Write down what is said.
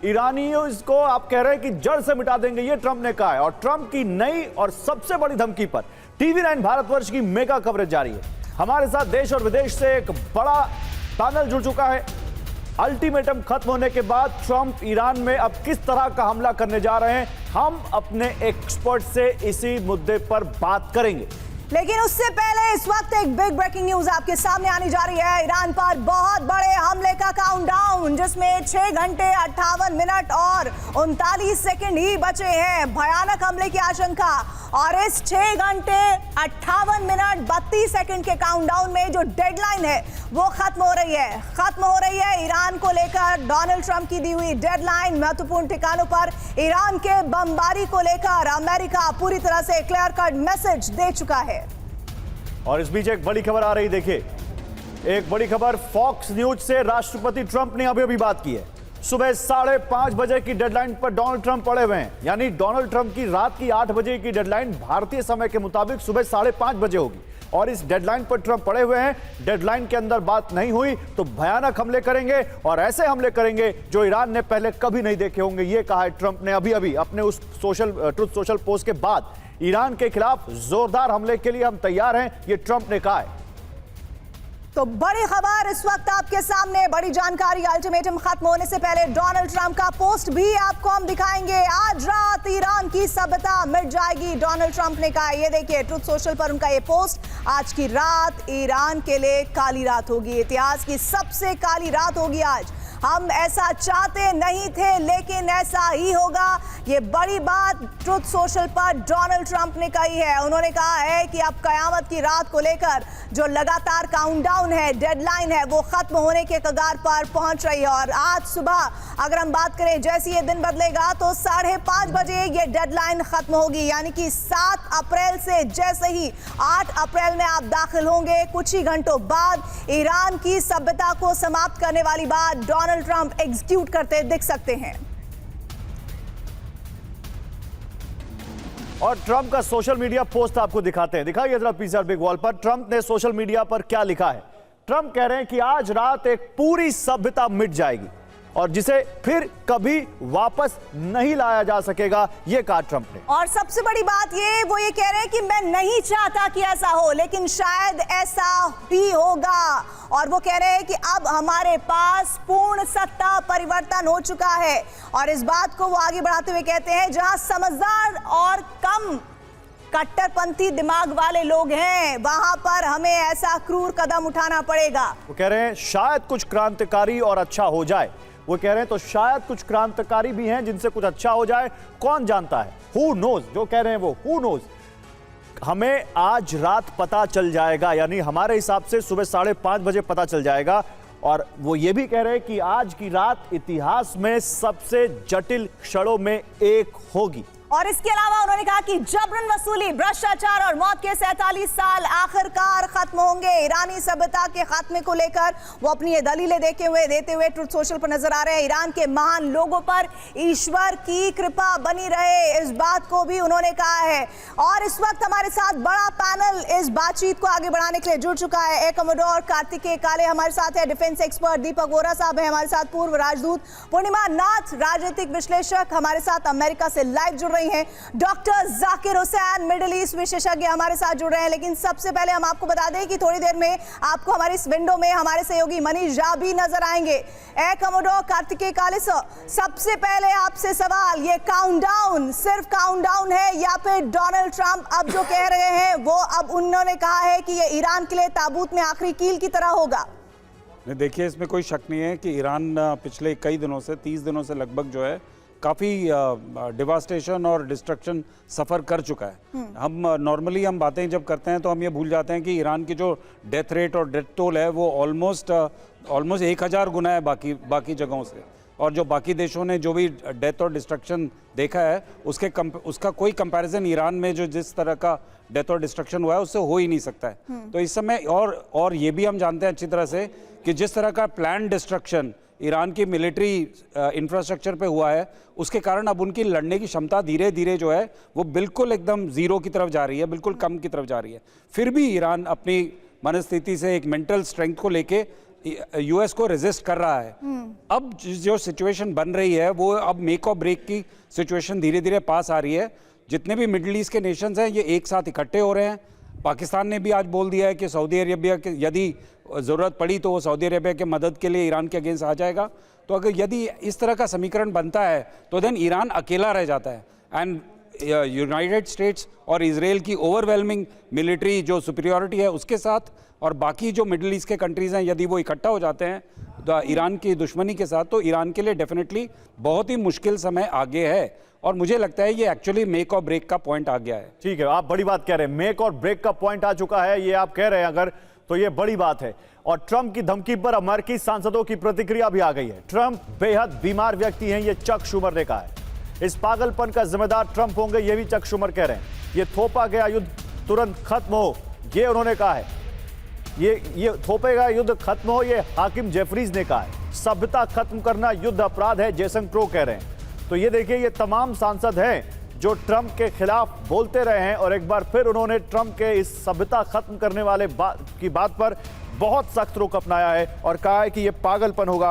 ईरानियों इसको आप कह रहे हैं कि जड़ से मिटा देंगे, ये ट्रंप ने कहा है। और ट्रंप की नई और सबसे बड़ी धमकी पर TV9 भारतवर्ष की मेगा कवरेज जारी है। हमारे साथ देश और विदेश से एक बड़ा पैनल जुड़ चुका है। अल्टीमेटम खत्म होने के बाद ट्रंप ईरान में अब किस तरह का हमला करने जा रहे हैं, हम अपने एक्सपर्ट से इसी मुद्दे पर बात करेंगे। लेकिन उससे पहले इस वक्त एक बिग ब्रेकिंग न्यूज आपके सामने आनी जा रही है। ईरान पर बहुत बड़े हमले का काउंटडाउन, जिसमें 6 घंटे 58 मिनट और 39 सेकंड ही बचे हैं। भयानक हमले की आशंका, और इस 6 घंटे 58 मिनट 32 सेकंड के काउंटडाउन में जो डेडलाइन है वो खत्म हो रही है। ईरान को लेकर डोनाल्ड ट्रंप की दी हुई डेडलाइन, महत्वपूर्ण ठिकानों पर ईरान के बमबारी को लेकर अमेरिका पूरी तरह से क्लियर कट मैसेज दे चुका है। और इस बीच एक बड़ी खबर आ रही, देखिए एक बड़ी खबर फॉक्स न्यूज से। राष्ट्रपति ट्रंप ने अभी बात की है। सुबह 5:30 बजे की डेडलाइन पर डोनाल्ड ट्रंप पड़े हुए हैं, यानी डोनाल्ड ट्रंप की रात की 8 बजे की डेडलाइन भारतीय समय के मुताबिक सुबह 5:30 बजे होगी। और इस डेडलाइन पर ट्रंप पड़े हुए हैं। डेडलाइन के अंदर बात नहीं हुई तो भयानक हमले करेंगे, और ऐसे हमले करेंगे जो ईरान ने पहले कभी नहीं देखे होंगे, ये कहा है ट्रंप ने अभी अपने उस ट्रुथ सोशल पोस्ट के बाद। ईरान के खिलाफ जोरदार हमले के लिए हम तैयार हैं, ये ट्रंप ने कहा है। तो बड़ी खबर इस वक्त आपके सामने, बड़ी जानकारी। अल्टीमेटम खत्म होने से पहले डोनाल्ड ट्रंप का पोस्ट भी आपको हम दिखाएंगे। आज रात ईरान की सभ्यता मिट जाएगी, डोनाल्ड ट्रंप ने कहा। ये देखिए ट्रुथ सोशल पर उनका ये पोस्ट। आज की रात ईरान के लिए काली रात होगी, इतिहास की सबसे काली रात होगी आज। हम ऐसा चाहते नहीं थे लेकिन ऐसा ही होगा। ये बड़ी बात ट्रुथ सोशल पर डोनाल्ड ट्रंप ने कही है। उन्होंने कहा है कि अब कयामत की रात को लेकर जो लगातार काउंटडाउन है, डेडलाइन है, वो खत्म होने के कगार पर पहुंच रही है। और आज सुबह अगर हम बात करें, जैसे ये दिन बदलेगा तो 5:30 बजे ये डेडलाइन खत्म होगी, यानी कि 7 अप्रैल से जैसे ही 8 अप्रैल में आप दाखिल होंगे, कुछ ही घंटों बाद ईरान की सभ्यता को समाप्त करने वाली बात डोनाल्ड ट्रंप एग्जीक्यूट करते दिख सकते हैं। और ट्रंप का सोशल मीडिया पोस्ट आपको दिखाते हैं, दिखाइए जरा पीसीआर बिग वॉल पर। ट्रंप ने सोशल मीडिया पर क्या लिखा है। ट्रंप कह रहे हैं कि आज रात एक पूरी सभ्यता मिट जाएगी और जिसे फिर कभी वापस नहीं लाया जा सकेगा, यह कहा ट्रंप ने। और सबसे बड़ी बात वो ये कह रहे हैं कि मैं नहीं चाहता कि ऐसा हो, लेकिन शायद ऐसा ही होगा। और वो कह रहे हैं कि अब हमारे पास पूर्ण सत्ता परिवर्तन हो चुका है। और इस बात को वो आगे बढ़ाते हुए कहते हैं, जहां समझदार और कम कट्टरपंथी दिमाग वाले लोग हैं, वहां पर हमें ऐसा क्रूर कदम उठाना पड़ेगा। वो कह रहे हैं शायद कुछ क्रांतिकारी और अच्छा हो जाए। वो कह रहे हैं तो शायद कुछ क्रांतिकारी भी हैं जिनसे कुछ अच्छा हो जाए, कौन जानता है। हु नोज, जो कह रहे हैं वो हु नोज। हमें आज रात पता चल जाएगा, यानी हमारे हिसाब से सुबह 5:30 बजे पता चल जाएगा। और वो ये भी कह रहे हैं कि आज की रात इतिहास में सबसे जटिल क्षणों में एक होगी। और इसके अलावा उन्होंने कहा कि जबरन वसूली, भ्रष्टाचार और मौत के 47 साल आखिरकार खत्म होंगे। ईरानी सभ्यता के खात्मे को लेकर वो अपनी ये दलीलें देते हुए ट्रुथ सोशल पर नजर आ रहे हैं। ईरान के महान लोगों पर ईश्वर की कृपा बनी रहे, इस बात को भी उन्होंने कहा है। और इस वक्त हमारे साथ बड़ा पैनल इस बातचीत को आगे बढ़ाने के लिए जुड़ चुका है। एयर कमोडोर कार्तिकेय काले हमारे साथ है, डिफेंस एक्सपर्ट दीपक वोरा साहब है हमारे साथ, पूर्व राजदूत पूर्णिमा नाथ, राजनीतिक विश्लेषक हमारे साथ अमेरिका से लाइव जुड़ रही हैं, doctor Zakir Hussain, middle east विशेषज्ञ हमारे साथ जुड़ रहे हैं। लेकिन सबसे पहले हम आपको बता दें कि थोड़ी देर में आपको हमारी इस विंडो में हमारे सहयोगी मनीष झा भी नजर आएंगे। एयर कमोडोर कार्तिकेय काले सर, सबसे पहले आपसे सवाल, ये काउंटडाउन सिर्फ काउंटडाउन है या फिर डोनाल्ड ट्रंप अब जो कह रहे हैं वो अब उन्होंने कहा है कि ये ईरान के लिए ताबूत में आखिरी कील की तरह होगा? नहीं, देखिए इसमें कोई शक नहीं है कि ईरान पिछले कई दिनों से 30 दिनों से लगभग जो है काफ़ी डिवास्टेशन और डिस्ट्रक्शन सफ़र कर चुका है। हम नॉर्मली हम बातें जब करते हैं तो हम ये भूल जाते हैं कि ईरान की जो डेथ रेट और डेथ टोल है वो ऑलमोस्ट 1000 गुना है बाकी जगहों से। और जो बाकी देशों ने जो भी डेथ और डिस्ट्रक्शन देखा है उसका कोई कंपैरिजन ईरान में जो जिस तरह का डेथ और डिस्ट्रक्शन हुआ है उससे हो ही नहीं सकता है। तो इस समय और ये भी हम जानते हैं अच्छी तरह से कि जिस तरह का प्लान डिस्ट्रक्शन ईरान की मिलिट्री इंफ्रास्ट्रक्चर पे हुआ है, उसके कारण अब उनकी लड़ने की क्षमता धीरे धीरे जो है वो बिल्कुल एकदम जीरो की तरफ जा रही है, बिल्कुल कम की तरफ जा रही है। फिर भी ईरान अपनी मनस्थिति से एक मेंटल स्ट्रेंथ को लेके यूएस को रेजिस्ट कर रहा है। अब जो सिचुएशन बन रही है वो अब मेक और ब्रेक की सिचुएशन धीरे धीरे पास आ रही है। जितने भी मिडिल ईस्ट के नेशंस हैं ये एक साथ इकट्ठे हो रहे हैं। पाकिस्तान ने भी आज बोल दिया है कि सऊदी अरेबिया के यदि ज़रूरत पड़ी तो वो सऊदी अरेबिया के मदद के लिए ईरान के अगेंस्ट आ जाएगा। तो अगर यदि इस तरह का समीकरण बनता है तो देन ईरान अकेला रह जाता है एंड यूनाइटेड स्टेट्स और इजराइल की ओवरवेलमिंग मिलिट्री जो सुपीरियॉरिटी है उसके साथ और बाकी जो मिडिल ईस्ट के कंट्रीज़ हैं यदि वो इकट्ठा हो जाते हैं तो ईरान की दुश्मनी के साथ, तो ईरान के लिए डेफिनेटली बहुत ही मुश्किल समय आगे है। और मुझे लगता है ये एक्चुअली मेक और ब्रेक का पॉइंट आ गया है। ठीक है, आप बड़ी बात कह रहे हैं, मेक और ब्रेक का पॉइंट आ चुका है, ये आप कह रहे हैं अगर, तो ये बड़ी बात है। और ट्रंप की धमकी पर अमेरिकी सांसदों की प्रतिक्रिया भी आ गई है। ट्रंप बेहद बीमार व्यक्ति हैं, ये चक शूमर ने कहा है। इस पागलपन का जिम्मेदार ट्रंप होंगे, ये भी चक शूमर कह रहे हैं। ये थोपा गया युद्ध तुरंत खत्म हो, ये उन्होंने कहा है। ये थोपे गया युद्ध खत्म हो, ये हाकिम जेफरीज ने कहा है। सभ्यता खत्म करना युद्ध अपराध है, जेसन क्रो कह रहे हैं। तो ये देखिए, ये तमाम सांसद हैं जो ट्रंप के खिलाफ बोलते रहे हैं और एक बार फिर उन्होंने ट्रंप के इस सभ्यता खत्म करने वाले की बात पर बहुत सख्त रुख अपनाया है और कहा है कि ये पागलपन होगा